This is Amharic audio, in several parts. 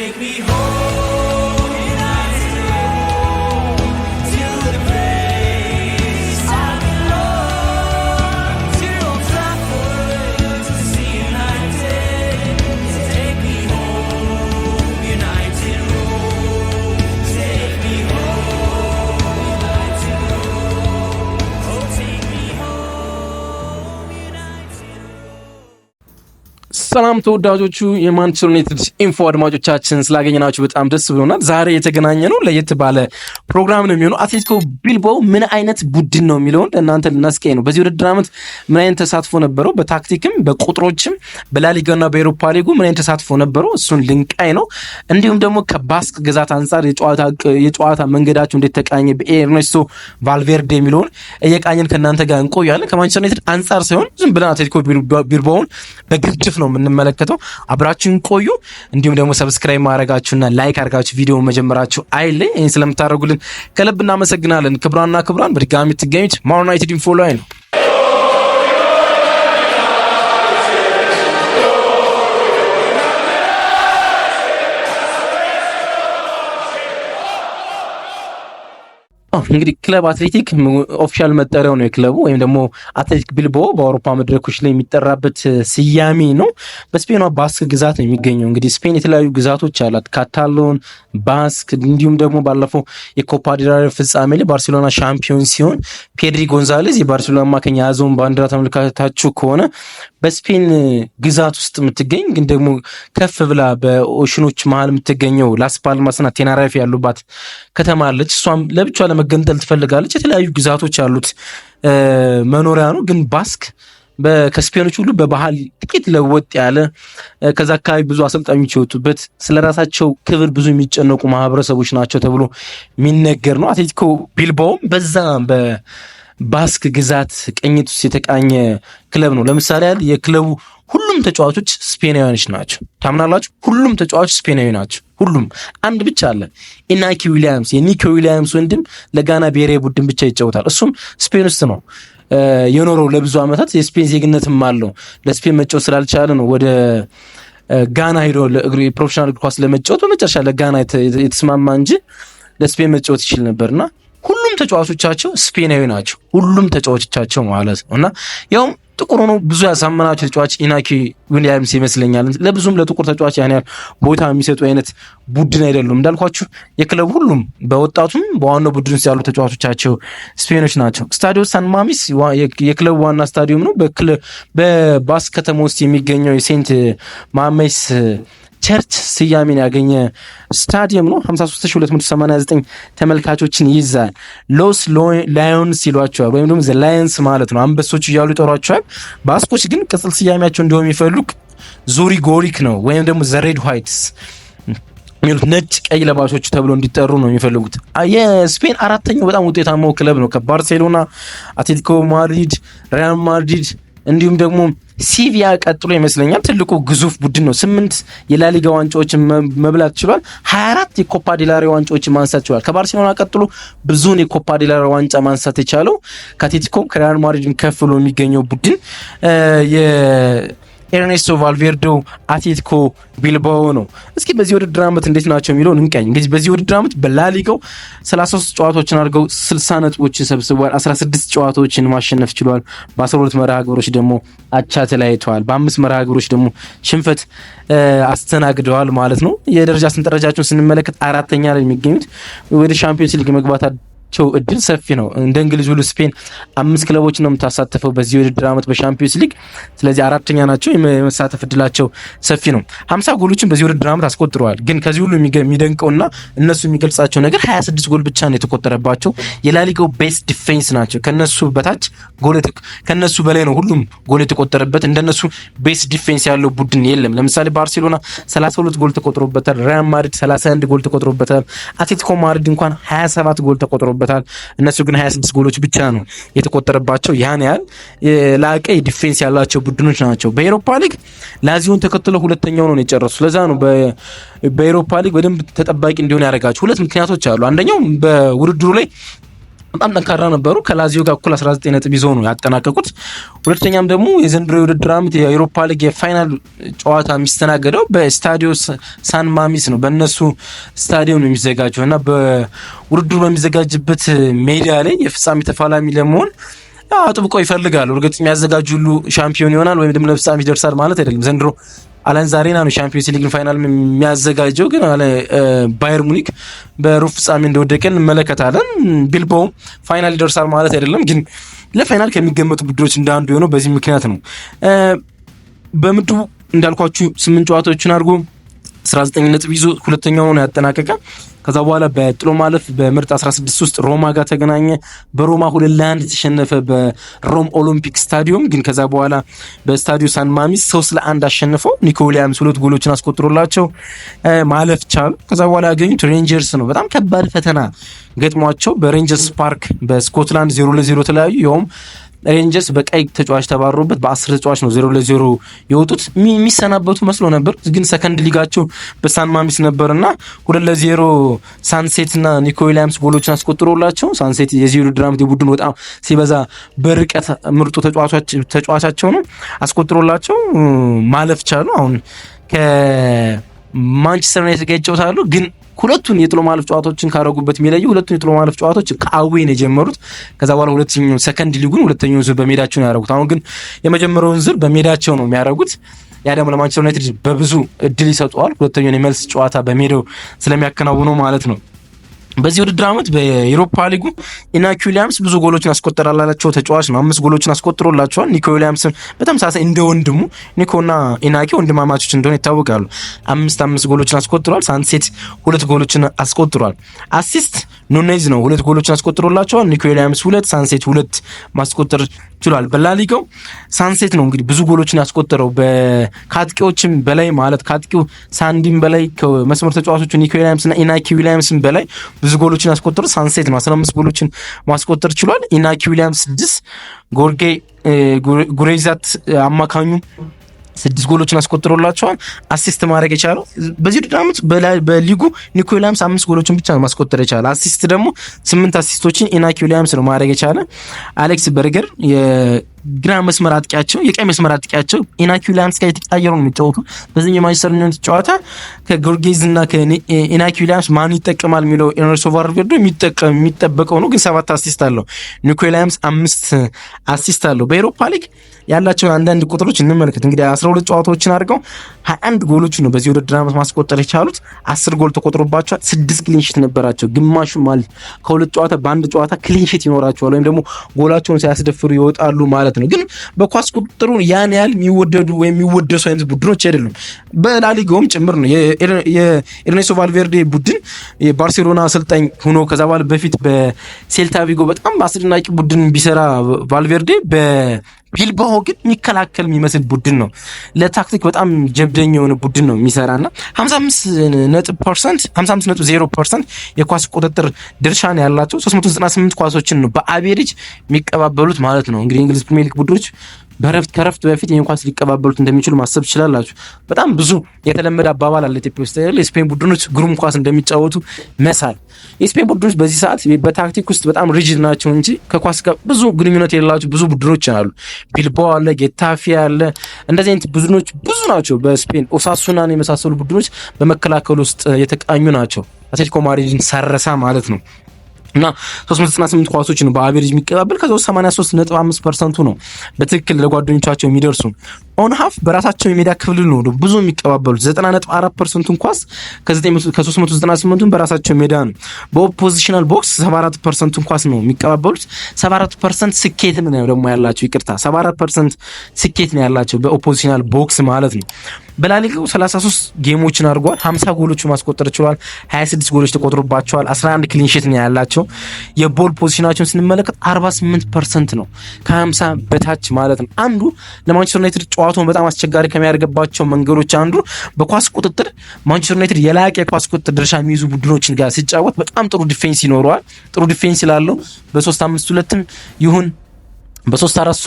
take me home, United, to the place I belong, to Old Trafford, to see United. Take me home, United Road. Take me home, United Road. Oh, take me home, United Road. ሰላም ተወዳጆቹ የማንቸስተር ዩናይትድ ኢንፎ አድማጮቻችን ስላገኘናችሁ በጣም ደስ ብሎናል። ዛሬ የተገናኘ ነው ለየት ባለ ፕሮግራም ነው የሚሆነው። አትሌቲኮ ቢልባኦ ምን አይነት ቡድን ነው የሚለውን ለእናንተ ልናስቀኝ ነው። በዚህ ውድድር ዓመት ምን አይነት ተሳትፎ ነበረው፣ በታክቲክም በቁጥሮችም በላሊጋና በኤሮፓ ሊጉ ምን አይነት ተሳትፎ ነበረው፣ እሱን ልንቃኝ ነው። እንዲሁም ደግሞ ከባስክ ግዛት አንጻር የጨዋታ መንገዳቸው እንዴት ተቃኘ በኤርኔስቶ ቫልቬርዴ የሚለውን እየቃኘን ከእናንተ ጋር እንቆያለን። ከማንቸስተር ዩናይትድ አንጻር ሳይሆን ዝም ብለን አትሌቲኮ ቢልባኦን በግርድፍ ነው የምንመለከተው። አብራችሁን ቆዩ። እንዲሁም ደግሞ ሰብስክራይብ ማድረጋችሁና ላይክ አድርጋችሁ ቪዲዮ መጀመራችሁ አይለኝ። ይህን ስለምታደርጉልን ከልብ እናመሰግናለን። ክብራንና ክብራን በድጋሚ የምትገኙት ማን ዩናይትድ ኢንፎ ላይ ነው። እንግዲህ ክለብ አትሌቲክ ኦፊሻል መጠሪያው ነው የክለቡ ወይም ደግሞ አትሌቲክ ቢልባኦ በአውሮፓ መድረኮች ላይ የሚጠራበት ስያሜ ነው። በስፔኗ ባስክ ግዛት ነው የሚገኘው። እንግዲህ ስፔን የተለያዩ ግዛቶች አላት፣ ካታሎን፣ ባስክ። እንዲሁም ደግሞ ባለፈው የኮፓ ዴል ሬይ ፍጻሜ ላይ ባርሴሎና ሻምፒዮን ሲሆን ፔድሪ ጎንዛሌዝ የባርሴሎና አማካኝ የያዘውን ባንዲራ ተመልካታችሁ ከሆነ በስፔን ግዛት ውስጥ የምትገኝ ግን ደግሞ ከፍ ብላ በኦሽኖች መሀል የምትገኘው ላስ ፓልማስና ቴናሪፍ ያሉባት ከተማ አለች። እሷም ለብቻ ለመገንጠል ትፈልጋለች። የተለያዩ ግዛቶች ያሉት መኖሪያ ነው። ግን ባስክ ከስፔኖች ሁሉ በባህል ጥቂት ለወጥ ያለ፣ ከዛ አካባቢ ብዙ አሰልጣኞች የወጡበት፣ ስለራሳቸው ክብር ብዙ የሚጨነቁ ማህበረሰቦች ናቸው ተብሎ የሚነገር ነው። አትሌቲኮ ቢልባኦም በዛ ባስክ ግዛት ቅኝት ውስጥ የተቃኘ ክለብ ነው። ለምሳሌ ያህል የክለቡ ሁሉም ተጫዋቾች ስፔናዊያኖች ናቸው። ታምናላችሁ? ሁሉም ተጫዋቾች ስፔናዊ ናቸው። ሁሉም። አንድ ብቻ አለ፣ ኢናኪ ዊሊያምስ። የኒኮ ዊሊያምስ ወንድም ለጋና ብሔራዊ ቡድን ብቻ ይጫወታል። እሱም ስፔን ውስጥ ነው የኖረው ለብዙ ዓመታት። የስፔን ዜግነትም አለው። ለስፔን መጫወት ስላልቻለ ነው ወደ ጋና ሄዶ የፕሮፌሽናል እግር ኳስ ለመጫወት በመጨረሻ ለጋና የተስማማ እንጂ ለስፔን መጫወት ይችል ነበርና ሁሉም ተጫዋቾቻቸው ስፔናዊ ናቸው። ሁሉም ተጫዋቾቻቸው ማለት ነው። እና ያውም ጥቁር ሆኖ ብዙ ያሳመናቸው ተጫዋች ኢናኪ ዊሊያምስ ይመስለኛል። ለብዙም ለጥቁር ተጫዋች ያን ያህል ቦታ የሚሰጡ አይነት ቡድን አይደሉም። እንዳልኳችሁ የክለቡ ሁሉም በወጣቱም በዋናው ቡድን ውስጥ ያሉ ተጫዋቾቻቸው ስፔኖች ናቸው። ስታዲዮ ሳን ማሚስ የክለቡ ዋና ስታዲየም ነው። በባስክ ከተማ ውስጥ የሚገኘው የሴንት ማሜስ ቸርች ስያሜን ያገኘ ስታዲየም ነው። 53289 ተመልካቾችን ይይዛል። ሎስ ላዮንስ ይሏቸዋል፣ ወይም ደግሞ ዘ ላየንስ ማለት ነው። አንበሶች እያሉ ይጠሯቸዋል። ባስኮች ግን ቅጽል ስያሜያቸው እንዲሆን የሚፈልጉ ዙሪ ጎሪክ ነው፣ ወይም ደግሞ ዘ ሬድ ዋይትስ የሚሉት ነጭ ቀይ ለባሾች ተብሎ እንዲጠሩ ነው የሚፈልጉት። የስፔን አራተኛው በጣም ውጤታማው ክለብ ነው። ከባርሴሎና፣ አትሌቲኮ ማድሪድ፣ ሪያል ማድሪድ እንዲሁም ደግሞ ሲቪያ ቀጥሎ ይመስለኛል ትልቁ ግዙፍ ቡድን ነው። 8 የላሊጋ ዋንጫዎችን መብላት ችሏል። 24 የኮፓ ዴል ሬይ ዋንጫዎችን ማንሳት ችሏል። ከባርሴሎና ቀጥሎ ብዙውን የኮፓ ዴል ሬይ ዋንጫ ማንሳት የቻለው ከአትሌቲኮ ከሪያል ማድሪድ ከፍ ብሎ የሚገኘው ቡድን ኤርኔስቶ ቫልቬርዴ አትሌቲኮ ቢልባኦ ነው። እስኪ በዚህ ውድድር ዓመት እንዴት ናቸው የሚለውን እንቀኝ። እንግዲህ በዚህ ውድድር ዓመት በላሊጋው 33 ጨዋታዎችን አድርገው 60 ነጥቦችን ሰብስበዋል። 16 ጨዋታዎችን ማሸነፍ ችሏል። በ12 መርሃ ግብሮች ደግሞ አቻ ተለያይተዋል። በ5 መርሃ ግብሮች ደግሞ ሽንፈት አስተናግደዋል ማለት ነው። የደረጃ ሰንጠረዣቸውን ስንመለከት አራተኛ ላይ የሚገኙት ወደ ሻምፒዮንስ ሊግ መግባት እድል ሰፊ ነው። እንደ እንግሊዝ ሁሉ ስፔን 5 ክለቦች ነው የምታሳተፈው በዚህ ውድድር ዓመት በሻምፒዮንስ ሊግ። ስለዚህ አራተኛ ናቸው። የመሳተፍ እድላቸው ሰፊ ነው። 50 ጎሎችን በዚህ ውድድር ዓመት አስቆጥረዋል። ግን ከዚህ ሁሉ የሚደንቀውና እነሱ የሚገልጻቸው ነገር 26 ጎል ብቻ ነው የተቆጠረባቸው። የላሊጋው ቤስት ዲፌንስ ናቸው። ከነሱ በታች ከነሱ በላይ ነው ሁሉም ጎል የተቆጠረበት። እንደነሱ ቤስት ዲፌንስ ያለው ቡድን የለም። ለምሳሌ ባርሴሎና 32 ጎል ተቆጥሮበታል። ሪያል ማድሪድ 31 ጎል ተቆጥሮበታል። አትሌቲኮ ማድሪድ እንኳን 27 ጎል ተቆጥሮበታል። እነሱ ግን 26 ጎሎች ብቻ ነው የተቆጠረባቸው። ያን ያህል ላቀ ዲፌንስ ያላቸው ቡድኖች ናቸው። በኤሮፓ ሊግ ላዚዮን ተከትለው ሁለተኛው ነው የጨረሱ። ለዛ ነው በኤሮፓ ሊግ በደንብ ተጠባቂ እንዲሆን ያደረጋቸው። ሁለት ምክንያቶች አሉ። አንደኛው በውድድሩ ላይ በጣም ጠንካራ ነበሩ። ከላዚዮ ጋር እኩል 19 ነጥብ ይዘው ነው ያጠናቀቁት። ሁለተኛም ደግሞ የዘንድሮ የውድድር ዓመት የአውሮፓ ሊግ የፋይናል ጨዋታ የሚስተናገደው በስታዲዮ ሳን ማሚስ ነው። በእነሱ ስታዲየም ነው የሚዘጋጀው እና በውድድሩ በሚዘጋጅበት ሜዳ ላይ የፍጻሜ ተፋላሚ ለመሆን አጥብቀው ይፈልጋሉ። እርግጥ የሚያዘጋጁ ሁሉ ሻምፒዮን ይሆናል ወይም ደግሞ ለፍጻሜ ይደርሳል ማለት አይደለም። ዘንድሮ አላንዝ አሬና ነው ሻምፒዮንስ ሊግን ፋይናል የሚያዘጋጀው፣ ግን ባየር ሙኒክ በሩብ ፍጻሜ እንደወደቀ እንመለከታለን። ቢልባኦ ፋይናል ይደርሳል ማለት አይደለም፣ ግን ለፋይናል ከሚገመቱ ቡድኖች እንዳንዱ የሆነው በዚህ ምክንያት ነው። በምድቡ እንዳልኳችሁ 8 ጨዋታዎችን አድርጎ 19 ነጥብ ይዞ ሁለተኛው ነው ያጠናቀቀ። ከዛ በኋላ በጥሎ ማለፍ በምርጥ 16 ውስጥ ሮማ ጋር ተገናኘ። በሮማ 2-1 ተሸነፈ በሮም ኦሎምፒክ ስታዲየም። ግን ከዛ በኋላ በስታዲዮ ሳን ማሚስ 3-1 አሸንፈው ኒኮ ዊሊያምስ 2 ጎሎችን አስቆጥሮላቸው ማለፍ ቻሉ። ከዛ በኋላ ያገኙት ሬንጀርስ ነው። በጣም ከባድ ፈተና ገጥሟቸው በሬንጀርስ ፓርክ በስኮትላንድ 0-0 ተለያዩ። ይኸውም ሬንጀርስ በቀይ ተጫዋች ተባሮበት በ10 ተጫዋች ነው 0-0 የወጡት። የሚሰናበቱ መስሎ ነበር፣ ግን ሰከንድ ሊጋቸው በሳን ማሚስ ነበርና 2-0 ሳንሴት እና ኒኮ ዊሊያምስ ጎሎችን አስቆጥሮላቸው ሳንሴት የዚህ ውድድር ዓመት የቡድን በጣም ሲበዛ በርቀት ምርጡ ተጫዋቻቸው ነው አስቆጥሮላቸው ማለፍ ቻሉ። አሁን ከማንቸስተር ዩናይትድ ጋር ይጫወታሉ። ግን ሁለቱን የጥሎ ማለፍ ጨዋታዎችን ካረጉበት የሚለዩ ሁለቱን የጥሎ ማለፍ ጨዋታዎች ከአዌ ነው የጀመሩት። ከዛ በኋላ ሁለተኛው ሰከንድ ሊጉን ሁለተኛውን ዙር በሜዳቸው ነው ያደረጉት። አሁን ግን የመጀመሪያውን ዙር በሜዳቸው ነው የሚያደርጉት። ያ ደግሞ ለማንቸስተር ዩናይትድ በብዙ እድል ይሰጠዋል፣ ሁለተኛውን የመልስ ጨዋታ በሜዳው ስለሚያከናውኑ ማለት ነው። በዚህ ውድድር ዓመት በዩሮፓ ሊጉ ኢናኪ ዊሊያምስ ብዙ ጎሎችን አስቆጠራላቸው ተጫዋች ነው። 5 ጎሎችን አስቆጥሮላቸዋል። ኒኮ ዊሊያምስን በተመሳሳይ እንደ ወንድሙ ኒኮና ኢናኪ ወንድማማቾች እንደሆነ ይታወቃሉ። 5 ጎሎችን አስቆጥሯል። ሳንሴት 2 ጎሎችን አስቆጥሯል። አሲስት ኑኔዝ ነው 2 ጎሎችን አስቆጥሮላቸዋል። ኒኮ ዊሊያምስ 2፣ ሳንሴት 2 ማስቆጠር ችሏል። በላሊጋው ሳንሴት ነው እንግዲህ ብዙ ጎሎችን ያስቆጠረው ከአጥቂዎችም በላይ ማለት ከአጥቂው ሳንዲም በላይ ከመስመር ተጫዋቾቹ ኒኮ ዊሊያምስና ኢናኪ ዊሊያምስን በላይ ብዙ ጎሎችን ያስቆጠሩት ሳንሴት ነው። 15 ጎሎችን ማስቆጠር ችሏል። ኢናኪ ዊሊያምስ 6፣ ጎርጌ ጉሬዛት አማካኙ 6 ጎሎችን አስቆጥሮላቸዋል። አሲስት ማድረግ የቻለው በዚህ ውድድር ዓመት በሊጉ ኒኮ ዊሊያምስ 5 ጎሎችን ብቻ ነው ማስቆጠር የቻለ። አሲስት ደግሞ 8 አሲስቶችን ኢናኪ ዊሊያምስ ነው ማድረግ የቻለ። አሌክስ በርገር የግራ መስመር አጥቂያቸው የቀኝ መስመር አጥቂያቸው ኢናኪ ዊሊያምስ ጋር የተቀያየሩ ነው የሚጫወቱ። በዚህ የማንቸስተር ዩናይትድ ጨዋታ ከጎርጌዝ እና ከኢናኪ ዊሊያምስ ማን ይጠቀማል የሚለው ኤርኔስቶ ቫልቬርዴ የሚጠበቀው ነው። ግን 7 አሲስት አለው። ኒኮ ዊሊያምስ 5 አሲስት አለው። በኤሮፓ ሊግ ያላቸው አንዳንድ ቁጥሮች እንመልከት። እንግዲህ 12 ጨዋታዎችን አድርገው 21 ጎሎችን ነው በዚህ ውድድር ዓመት ማስቆጠር የቻሉት። 10 ጎል ተቆጥሮባቸዋል። 6 ክሊንሺት ነበራቸው። ግማሹ ማለት ከሁለት ጨዋታ በአንድ ጨዋታ ክሊንሺት ይኖራቸዋል ወይም ደግሞ ጎላቸውን ሳያስደፍሩ ይወጣሉ ማለት ነው። ግን በኳስ ቁጥጥሩ ያን ያህል የሚወደዱ ወይም የሚወደሱ አይነት ቡድኖች አይደሉም። በላሊጋውም ጭምር ነው የኤርኔስቶ ቫልቬርዴ ቡድን የባርሴሎና አሰልጣኝ ሆኖ ከዛ በኋላ በፊት በሴልታ ቪጎ በጣም አስደናቂ ቡድን ቢሰራ ቫልቬርዴ ቢልባኦ ግን የሚከላከል የሚመስል ቡድን ነው። ለታክቲክ በጣም ጀብደኛ የሆነ ቡድን ነው የሚሰራና 55.0% የኳስ ቁጥጥር ድርሻ ነው ያላቸው። 398 ኳሶችን ነው በአቬሬጅ የሚቀባበሉት ማለት ነው። እንግዲህ እንግሊዝ ፕሪሚየር ሊግ ቡድኖች ከረፍት በፊት ይህን ኳስ ሊቀባበሉት እንደሚችሉ ማሰብ ትችላላችሁ። በጣም ብዙ የተለመደ አባባል አለ ኢትዮጵያ ውስጥ የስፔን ቡድኖች ግሩም ኳስ እንደሚጫወቱ መሳል። የስፔን ቡድኖች በዚህ ሰዓት በታክቲክ ውስጥ በጣም ሪጅድ ናቸው እንጂ ከኳስ ጋር ብዙ ግንኙነት የሌላቸው ብዙ ቡድኖች አሉ። ቢልባኦ አለ፣ ጌታፌ አለ። እንደዚህ አይነት ቡድኖች ብዙ ናቸው በስፔን። ኦሳሱናን የመሳሰሉ ቡድኖች በመከላከል ውስጥ የተቃኙ ናቸው። አትሌቲኮ ማድሪድን ሳረሳ ማለት ነው። እና 398 ኳሶች ነው በአቬሬጅ የሚቀባበል። ከዛው 83.5% ነው በትክክል ለጓደኞቻቸው የሚደርሱ። ኦን ሃፍ በራሳቸው የሜዳ ክፍል ነው ብዙ የሚቀባበሉት። 90.4% ኳስ ከ398 በራሳቸው ሜዳ ነው። በኦፖዚሽናል ቦክስ 74% ኳስ ነው የሚቀባበሉት። 74% ስኬት ነው ደግሞ ያላቸው። ይቅርታ 74% ስኬት ነው ያላቸው በኦፖዚሽናል ቦክስ ማለት ነው። በላሊጋው 33 ጌሞችን አድርጓል። 50 ጎሎችን ማስቆጠር ችሏል። 26 ጎሎች ተቆጥሮባቸዋል። 11 ክሊን ሺት ነው ያላቸው። የቦል ፖዚሽናቸውን ስንመለከት 48% ነው፣ ከ50 በታች ማለት ነው። አንዱ ለማንቸስተር ዩናይትድ ጨዋታውን በጣም አስቸጋሪ ከሚያደርግባቸው መንገዶች አንዱ በኳስ ቁጥጥር ማንቸስተር ዩናይትድ የላቀ የኳስ ቁጥጥር ድርሻ የሚይዙ ቡድኖችን ጋር ሲጫወት በጣም ጥሩ ዲፌንስ ይኖረዋል። ጥሩ ዲፌንስ ስላለው በ3-5-2 ይሁን በ3-4-3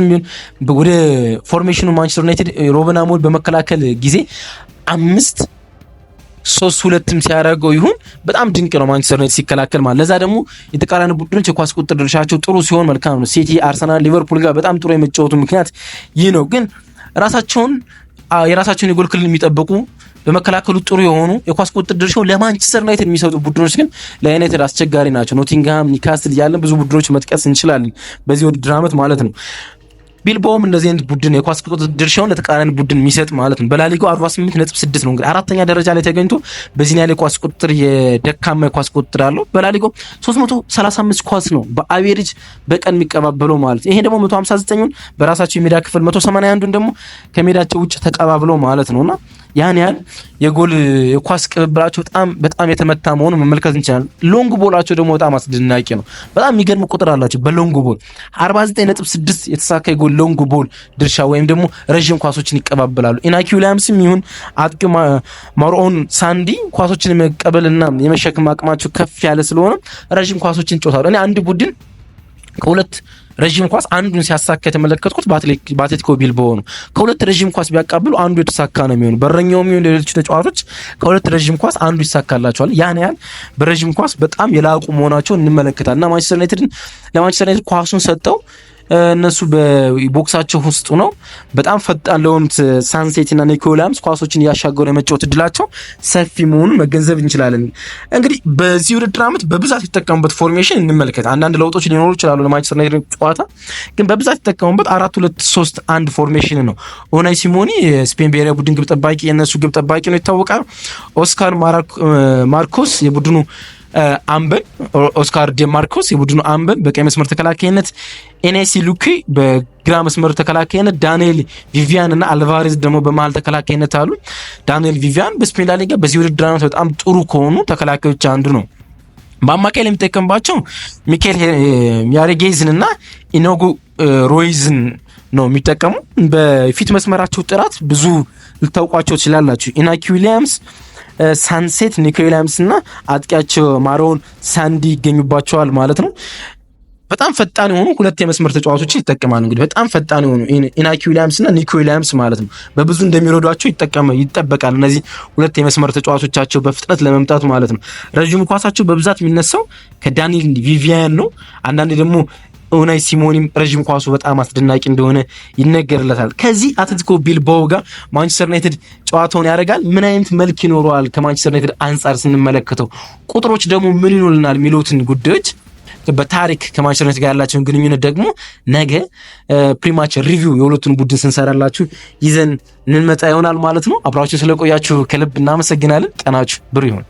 ይሁን ወደ ፎርሜሽኑ ማንቸስተር ዩናይትድ ሮበን አሞሪም በመከላከል ጊዜ 5-3-2 3-2 ሲያደርገው ይሁን በጣም ድንቅ ነው ማንቸስተር ዩናይትድ ሲከላከል ማለት። ለዛ ደግሞ የተቃራኒ ቡድኖች የኳስ ቁጥጥር ድርሻቸው ጥሩ ሲሆን መልካም ነው። ሲቲ፣ አርሰናል፣ ሊቨርፑል ጋር በጣም ጥሩ የመጫወቱ ምክንያት ይህ ነው። ግን የራሳቸውን የጎል ክልል የሚጠብቁ በመከላከሉ ጥሩ የሆኑ የኳስ ቁጥጥር ድርሻው ለማንቸስተር ዩናይትድ የሚሰጡ ቡድኖች ግን ለዩናይትድ አስቸጋሪ ናቸው። ኖቲንግሃም፣ ኒካስትል ያለን ብዙ ቡድኖች መጥቀስ እንችላለን በዚህ ውድድር ዓመት ማለት ነው። ቢልባኦም እንደዚህ አይነት ቡድን የኳስ ቁጥጥር ድርሻውን ለተቃራኒ ቡድን የሚሰጥ ማለት ነው። በላሊጋው 48.6 ነው እንግዲህ አራተኛ ደረጃ ላይ ተገኝቶ በዚህ ላይ የኳስ ቁጥጥር የደካማ የኳስ ቁጥጥር አለው። በላሊጋው 335 ኳስ ነው በአቬሬጅ በቀን የሚቀባበለው ማለት። ይሄ ደግሞ 159ን በራሳቸው የሜዳ ክፍል 181ን ደግሞ ከሜዳቸው ውጭ ተቀባብለው ማለት ነውና ያን ያህል የኳስ ቅብብላቸው በጣም የተመታ መሆኑን መመልከት እንችላለን። ሎንግ ቦላቸው ደግሞ በጣም አስደናቂ ነው። በጣም የሚገርም ቁጥር አላቸው በሎንግ ቦል 49.6 የተሳካ የጎል ሎንግ ቦል ድርሻ ወይም ደግሞ ረዥም ኳሶችን ይቀባበላሉ። ኢናኪ ዊሊያምስም ይሁን አጥቂ ማሮን ሳንዲ ኳሶችን የመቀበልና የመሸከም አቅማቸው ከፍ ያለ ስለሆነ ረዥም ኳሶችን ይጫወታሉ። እኔ አንድ ቡድን ከሁለት ረዥም ኳስ አንዱን ሲያሳካ የተመለከትኩት በአትሌቲኮ ቢልባኦ ነው። ከሁለት ረዥም ኳስ ቢያቃብሉ አንዱ የተሳካ ነው የሚሆነው። በረኛውም ይሁን ሌሎች ተጫዋቾች ከሁለት ረዥም ኳስ አንዱ ይሳካላቸዋል። ያን ያህል በረዥም ኳስ በጣም የላቁ መሆናቸውን እንመለከታለን። እና ለማንቸስተር ዩናይትድ ኳሱን ሰጠው እነሱ በቦክሳቸው ውስጥ ነው በጣም ፈጣን ለሆኑት ሳንሴት እና ኒኮ ዊሊያምስ ኳሶችን እያሻገሩ የመጫወት እድላቸው ሰፊ መሆኑን መገንዘብ እንችላለን። እንግዲህ በዚህ ውድድር ዓመት በብዛት የተጠቀሙበት ፎርሜሽን እንመልከት። አንዳንድ ለውጦች ሊኖሩ ይችላሉ ለማንቸስተር ዩናይትድ ጨዋታ፣ ግን በብዛት የተጠቀሙበት 4-2-3-1 ፎርሜሽን ነው። ኡናይ ሲሞኒ የስፔን ብሔራዊ ቡድን ግብ ጠባቂ የነሱ ግብ ጠባቂ ነው ይታወቃል። ኦስካር ማርኮስ የቡድኑ አምበል ኦስካር ዲ ማርኮስ የቡድኑ አምበል በቀይ መስመር ተከላካይነት፣ ኤኔሲ ሉኪ በግራ መስመር ተከላካይነት፣ ዳንኤል ቪቪያን እና አልቫሬዝ ደግሞ በመሃል ተከላካይነት አሉ። ዳንኤል ቪቪያን በስፔን ላሊጋ በዚህ ውድድር ዓመት በጣም ጥሩ ከሆኑ ተከላካዮች አንዱ ነው። በአማካይ ላይ የሚጠቀምባቸው ሚኬል ያሬጌዝን እና ኢኖጉ ሮይዝን ነው የሚጠቀሙ። በፊት መስመራቸው ጥራት ብዙ ልታውቋቸው ትችላላችሁ። ኢናኪ ዊሊያምስ፣ ሳንሴት፣ ኒኮ ዊሊያምስ እና አጥቂያቸው ማሮን ሳንዲ ይገኙባቸዋል ማለት ነው። በጣም ፈጣን የሆኑ ሁለት የመስመር ተጫዋቾችን ይጠቀማል። እንግዲህ በጣም ፈጣን የሆኑ ኢናኪ ዊሊያምስ እና ኒኮ ዊሊያምስ ማለት ነው በብዙ እንደሚረዷቸው ይጠበቃል። እነዚህ ሁለት የመስመር ተጫዋቾቻቸው በፍጥነት ለመምጣት ማለት ነው። ረዥም ኳሳቸው በብዛት የሚነሳው ከዳንኤል ቪቪያን ነው። አንዳንዴ ደግሞ ኡናይ ሲሞኒም ረዥም ኳሱ በጣም አስደናቂ እንደሆነ ይነገርለታል። ከዚህ አትሌቲኮ ቢልባኦ ጋር ማንቸስተር ዩናይትድ ጨዋታውን ያደርጋል። ምን አይነት መልክ ይኖረዋል ከማንቸስተር ዩናይትድ አንጻር ስንመለከተው፣ ቁጥሮች ደግሞ ምን ይኖርናል የሚሉትን ጉዳዮች በታሪክ ከማንቸስተር ዩናይትድ ጋር ያላቸውን ግንኙነት ደግሞ ነገ ፕሪማች ሪቪው የሁለቱን ቡድን ስንሰራላችሁ ይዘን እንመጣ ይሆናል ማለት ነው። አብራችሁ ስለቆያችሁ ከልብ እናመሰግናለን። ቀናችሁ ብሩህ ይሁን።